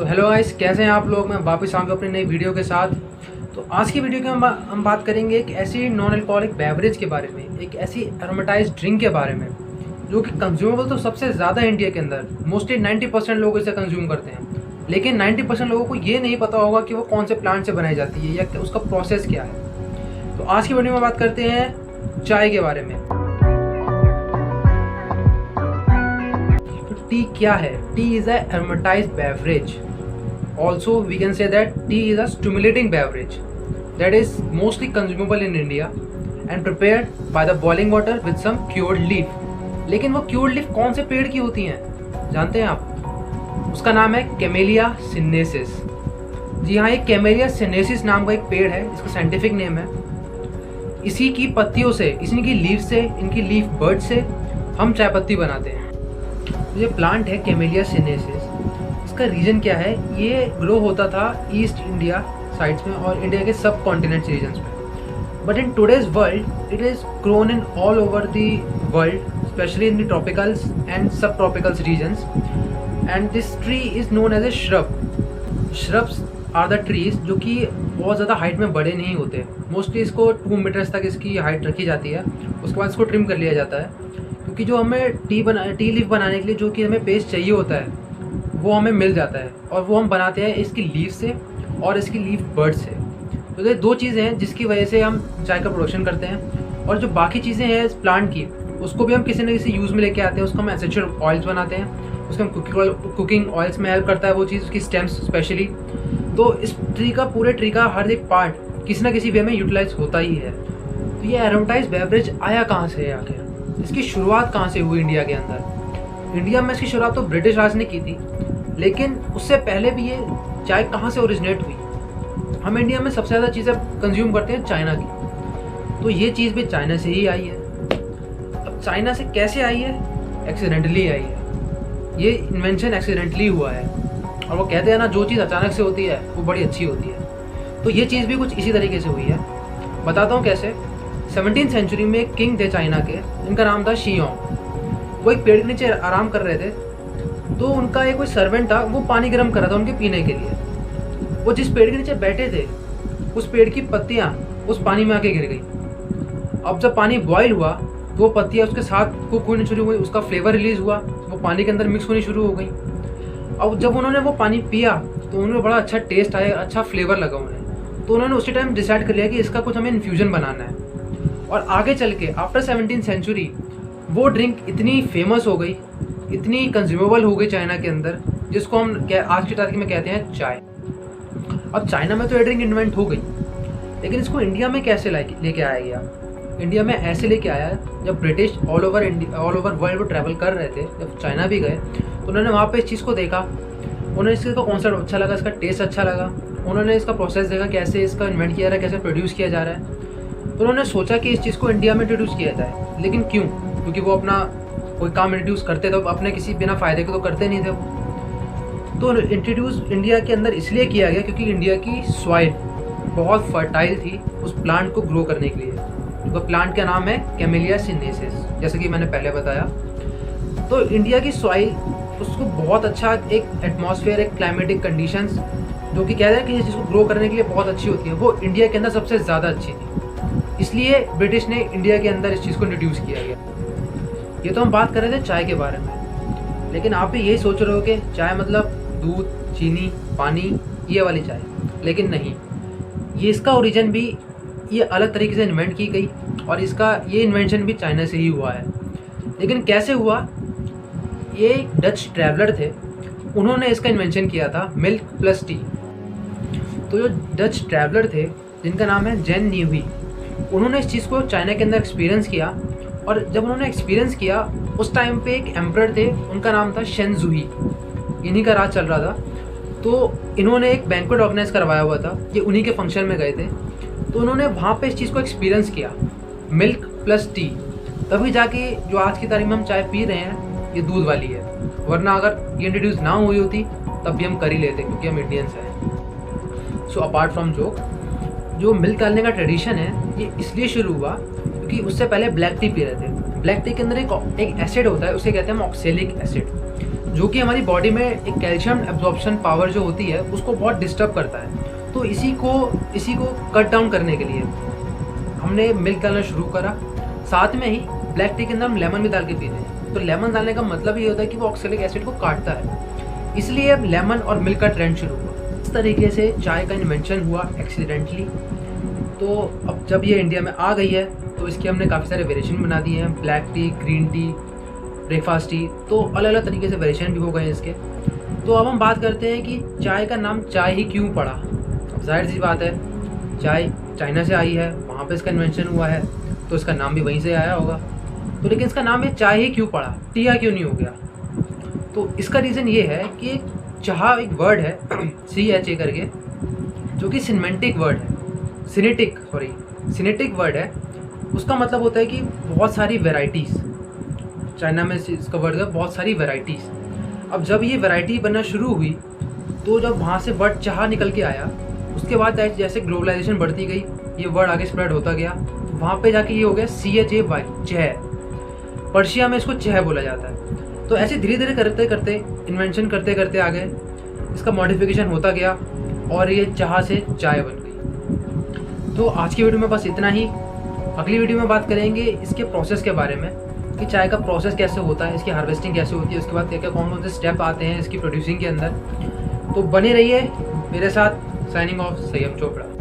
तो hello guys, कैसे हैं आप लोग। मैं वापस आ गया अपनी नई वीडियो के साथ। तो आज की वीडियो में हम बात करेंगे एक ऐसी नॉन अल्कोहलिक बेवरेज के बारे में, एक ऐसी एरोमेटाइज्ड ड्रिंक के बारे में जो कि कंज्यूमेबल तो सबसे ज़्यादा है इंडिया के अंदर। मोस्टली 90% लोग इसे कंज्यूम करते हैं, लेकिन 90% लोगों को ये नहीं पता होगा कि वो कौन से प्लांट से बनाई जाती है या उसका प्रोसेस क्या है। तो आज की वीडियो में बात करते हैं चाय के बारे में। टी क्या है? T is a aromatized beverage. Also, we can say that tea is a stimulating beverage that is mostly consumable in India and prepared by the boiling water with some cured leaf. लेकिन वो cured leaf कौन से पेड़ की होती हैं जानते हैं आप? उसका नाम है कैमेलिया सिनेसिस। जी हाँ, ये कैमेलिया सिनेसिस नाम का एक पेड़ है, इसका साइंटिफिक नेम है। इसी की पत्तियों से, इसी की लीफ से, इनकी लीफ बर्ड से हम चाय पत्ती बनाते हैं। ये प्लांट है कैमेलिया सिनेसिस। इसका रीजन क्या है? ये ग्रो होता था ईस्ट इंडिया साइड्स में और इंडिया के सब कॉन्टिनेंट्स रीजन्स में। But in today's world it is grown in all over the world, specially in the tropicals and subtropicals regions. And this tree is known as a shrub. Shrubs are the trees जो कि बहुत ज़्यादा height में बड़े नहीं होते। Mostly इसको 2 metres तक इसकी हाइट रखी जाती है, उसके बाद इसको ट्रिम कर लिया जाता है, क्योंकि जो हमें टी लीफ बनाने के लिए जो कि हमें पेस्ट चाहिए होता है वो हमें मिल जाता है, और वो हम बनाते हैं इसकी लीफ से और इसकी लीफ बर्ड से। तो ये 2 चीज़ें हैं जिसकी वजह से हम चाय का प्रोडक्शन करते हैं। और जो बाकी चीज़ें हैं इस प्लांट की, उसको भी हम किसी न किसी यूज़ में लेके आते हैं। उसको हम एसेंशियल ऑयल्स बनाते हैं, उसको हम कुकिंग ऑयल्स में हेल्प करता है वो चीज़, उसकी स्टेम्स स्पेशली। तो इस पूरे ट्री का हर एक पार्ट किसी न किसी वे में यूटिलाइज होता ही है। तो ये एरोमेटाइज्ड बेवरेज आया कहाँ से है आखिर? इसकी शुरुआत कहाँ से हुई इंडिया के अंदर? इंडिया में इसकी शुरुआत तो ब्रिटिश राज ने की थी, लेकिन उससे पहले भी ये चाय कहाँ से ओरिजिनेट हुई? हम इंडिया में सबसे ज़्यादा चीज़ें कंज्यूम करते हैं चाइना की, तो ये चीज़ भी चाइना से ही आई है। अब चाइना से कैसे आई है? एक्सीडेंटली आई है। ये इन्वेंशन एक्सीडेंटली हुआ है, और वो कहते हैं ना, जो चीज़ अचानक से होती है वो बड़ी अच्छी होती है। तो ये चीज़ भी कुछ इसी तरीके से हुई है। बताता हूँ कैसे। 17वीं सेंचुरी में एक किंग थे चाइना के, इनका नाम था शीयोंग। वो एक पेड़ के नीचे आराम कर रहे थे, तो उनका एक कोई सर्वेंट था, वो पानी गर्म कर रहा था उनके पीने के लिए। वो जिस पेड़ के नीचे बैठे थे, उस पेड़ की पत्तियां उस पानी में आके गिर गई। अब जब पानी बॉयल हुआ तो वो पत्तियां उसके साथ कुक होनी शुरू हुई, उसका फ्लेवर रिलीज हुआ, वो पानी के अंदर मिक्स होनी शुरू हो गई। अब जब उन्होंने वो पानी पिया तो उन्हें बड़ा अच्छा टेस्ट आया, अच्छा फ्लेवर लगा उन्हें। तो उन्होंने उसी टाइम डिसाइड कर लिया कि इसका कुछ हमें इन्फ्यूजन बनाना है। और आगे चल के आफ्टर 17वीं सेंचुरी वो ड्रिंक इतनी फेमस हो गई, इतनी कंज्यूमेबल हो गई चाइना के अंदर, जिसको हम आज की तारीख में कहते हैं चाय। अब चाइना में तो ये ड्रिंक इन्वेंट हो गई, लेकिन इसको इंडिया में कैसे लेके आया गया? इंडिया में ऐसे लेके आया, जब ब्रिटिश ऑल ओवर वर्ल्ड वो ट्रैवल कर रहे थे, जब चाइना भी गए तो उन्होंने वहाँ पे इस चीज़ को देखा। उन्हें इसका कॉन्सेप्ट अच्छा लगा, इसका टेस्ट अच्छा लगा। उन्होंने इसका प्रोसेस देखा, कैसे इसका इन्वेंट किया जा रहा है, कैसे प्रोड्यूस किया जा रहा है। तो उन्होंने सोचा कि इस चीज़ को इंडिया में इंट्रोड्यूस किया जाए। लेकिन क्यों? क्योंकि वो अपना कोई काम इंट्रोड्यूस करते तो अपने किसी बिना फ़ायदे के तो करते नहीं थे वो। तो इंट्रोड्यूस इंडिया के अंदर इसलिए किया गया क्योंकि इंडिया की सॉइल बहुत फर्टाइल थी उस प्लांट को ग्रो करने के लिए। तो प्लांट का नाम है कैमेलिया सिनेसिस, जैसे कि मैंने पहले बताया। तो इंडिया की सॉइल, उसको बहुत अच्छा एक एटमॉस्फेयर, एक क्लाइमेटिक कंडीशंस जो कि कहते हैं कि इस चीज़ को ग्रो करने के लिए बहुत अच्छी होती है, वो इंडिया के अंदर सबसे ज़्यादा अच्छी थी। इसलिए ब्रिटिश ने इंडिया के अंदर इस चीज़ को इंट्रोड्यूस किया गया। ये तो हम बात कर रहे थे चाय के बारे में, लेकिन आप भी यही सोच रहे हो कि चाय मतलब दूध, चीनी, पानी, ये वाली चाय। लेकिन नहीं, ये इसका ओरिजिन भी ये अलग तरीके से इन्वेंट की गई, और इसका ये इन्वेंशन भी चाइना से ही हुआ है। लेकिन कैसे हुआ? ये एक डच ट्रैवलर थे, उन्होंने इसका इन्वेंशन किया था, मिल्क प्लस टी। तो जो डच ट्रैवलर थे जिनका नाम है जेन न्यूवी, उन्होंने इस चीज़ को चाइना के अंदर एक्सपीरियंस किया। और जब उन्होंने एक्सपीरियंस किया, उस टाइम पे एक एम्परर थे, उनका नाम था शेनजुई, इन्हीं का राज चल रहा था। तो इन्होंने एक बैंक्वेट ऑर्गेनाइज करवाया हुआ था, ये उन्हीं के फंक्शन में गए थे। तो उन्होंने वहाँ पे इस चीज़ को एक्सपीरियंस किया, मिल्क प्लस टी। तभी जाके जो आज की तारीख में हम चाय पी रहे हैं, ये दूध वाली है। वरना अगर ये इंट्रोड्यूस ना हुई होती तब भी हम कर ही लेते, क्योंकि हम इंडियंस हैं। सो अपार्ट फ्रॉम जोक, जो मिल्क डालने का ट्रेडिशन है ये इसलिए शुरू हुआ क्योंकि उससे पहले ब्लैक टी पी रहे थे। ब्लैक टी के अंदर एक एसिड होता है, उसे कहते हैं ऑक्सैलिक एसिड। जो कि हमारी बॉडी में एक कैल्शियम एब्जॉर्प्शन पावर जो होती है उसको बहुत डिस्टर्ब करता है। तो इसी को कट डाउन करने के लिए हमने मिल्क डालना शुरू करा। साथ में ही ब्लैक टी के अंदर हम लेमन भी डाल के पीते हैं। तो लेमन डालने का मतलब ये होता है कि वो ऑक्सैलिक एसिड को काटता है, इसलिए अब लेमन और मिल्क का ट्रेंड शुरू हुआ। इस तरीके से चाय का इन्वेंशन हुआ एक्सीडेंटली। तो अब जब ये इंडिया में आ गई है तो इसके हमने काफ़ी सारे वेरिएशन बना दिए हैं, black T, green tea, breakfast T, तो अलग अलग तरीके से वेरिएशन भी हो गए हैं इसके। तो अब हम बात करते हैं कि चाय का नाम चाय ही क्यों पड़ा। अब जाहिर सी बात है, चाय चाइना से आई है, वहाँ पे इसका इन्वेंशन हुआ है, तो इसका नाम भी वहीं से आया होगा। तो लेकिन इसका नाम ये चाय ही क्यों पड़ा, टिया क्यों नहीं हो गया? तो इसका रीज़न ये है कि चाह एक वर्ड है CHA करके, जो कि सिनेटिक वर्ड है। उसका मतलब होता है कि बहुत सारी वेराइटीज़। चाइना में इसका वर्ड है बहुत सारी वेराइटीज़। अब जब ये वैरायटी बनना शुरू हुई तो जब वहाँ से वर्ड चाह निकल के आया, उसके बाद जैसे ग्लोबलाइजेशन बढ़ती गई, ये वर्ड आगे स्प्रेड होता गया, तो वहाँ पे जाके ये हो गया CHAY, चह। पर्शिया में इसको चह बोला जाता है। तो ऐसे धीरे धीरे करते करते इन्वेंशन करते करते आगे इसका मॉडिफिकेशन होता गया और ये चाह से चाय बन गई। तो आज की वीडियो में बस इतना ही। अगली वीडियो में बात करेंगे इसके प्रोसेस के बारे में कि चाय का प्रोसेस कैसे होता है, इसकी हार्वेस्टिंग कैसे होती है, उसके बाद क्या क्या कौन कौन से स्टेप आते हैं इसकी प्रोड्यूसिंग के अंदर। तो बने रहिए मेरे साथ। साइनिंग ऑफ, संयम चोपड़ा।